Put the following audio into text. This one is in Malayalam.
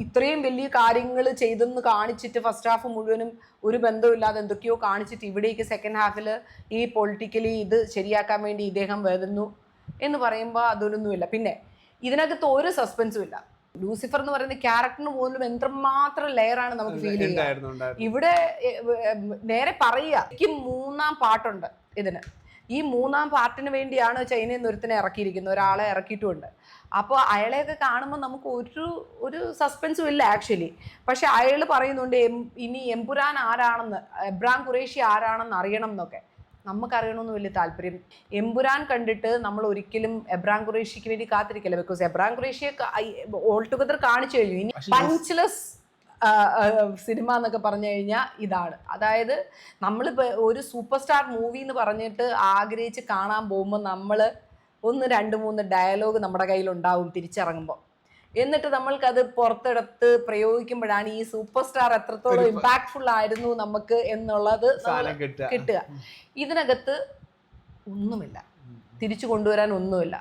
ഇത്രയും വലിയ കാര്യങ്ങൾ ചെയ്തെന്ന് കാണിച്ചിട്ട് ഫസ്റ്റ് ഹാഫ് മുഴുവനും ഒരു ബന്ധമില്ലാതെ എന്തൊക്കെയോ കാണിച്ചിട്ട് ഇവിടേക്ക് സെക്കൻഡ് ഹാഫിൽ ഈ പൊളിറ്റിക്കലി ഇത് ശരിയാക്കാൻ വേണ്ടി ഇദ്ദേഹം വരുന്നു എന്ന് പറയുമ്പോൾ അതൊന്നുമില്ല. പിന്നെ ഇതിനകത്ത് ഒരു സസ്പെൻസും ഇല്ല. ലൂസിഫർ എന്ന് പറയുന്ന ക്യാരക്ടറിന് പോലും എന്തുമാത്രം ലെയറാണ് നമുക്ക് ഫീൽ ചെയ്യുക. ഇവിടെ നേരെ പറയുക, എനിക്ക് 3-ാം പാർട്ടുണ്ട് ഇതിന്. ഈ 3-ാം പാർട്ടിന് വേണ്ടിയാണ് ചൈനയിൽ നിന്ന് ഒരുത്തിനെ ഇറക്കിയിരിക്കുന്നത്, ഒരാളെ ഇറക്കിയിട്ടുമുണ്ട്. അപ്പോൾ അയാളെയൊക്കെ കാണുമ്പോൾ നമുക്ക് ഒരു സസ്പെൻസും ഇല്ല ആക്ച്വലി. പക്ഷെ അയാൾ പറയുന്നുണ്ട് ഇനി എമ്പുരാൻ ആരാണെന്ന്, എബ്രാം ഖുറേഷി ആരാണെന്ന് അറിയണം എന്നൊക്കെ. നമുക്കറിയണമെന്ന് വലിയ താല്പര്യം. എമ്പുരാൻ കണ്ടിട്ട് നമ്മൾ ഒരിക്കലും എബ്രാം ഖുറേഷിക്ക് വേണ്ടി കാത്തിരിക്കില്ല. ബിക്കോസ് എബ്രാം ഖുറേഷിയെ ഓൾ ടുഗദർ കാണിച്ചു കഴിഞ്ഞു. ഇനി പഞ്ച്ലെസ് സിനിമ എന്നൊക്കെ പറഞ്ഞു കഴിഞ്ഞാൽ ഇതാണ്. അതായത് നമ്മളിപ്പോൾ ഒരു സൂപ്പർ സ്റ്റാർ മൂവി എന്ന് പറഞ്ഞിട്ട് ആഗ്രഹിച്ച് കാണാൻ പോകുമ്പോൾ നമ്മൾ 1-2-3 ഡയലോഗ് നമ്മുടെ കയ്യിലുണ്ടാവും തിരിച്ചിറങ്ങുമ്പോൾ. എന്നിട്ട് നമ്മൾക്കത് പുറത്തെടുത്ത് പ്രയോഗിക്കുമ്പോഴാണ് ഈ സൂപ്പർ സ്റ്റാർ എത്രത്തോളം ഇമ്പാക്ട്ഫുൾ ആയിരുന്നു നമുക്ക് എന്നുള്ളത് കിട്ടുക. ഇതിനകത്ത് ഒന്നുമില്ല, തിരിച്ചു കൊണ്ടുവരാൻ ഒന്നുമില്ല.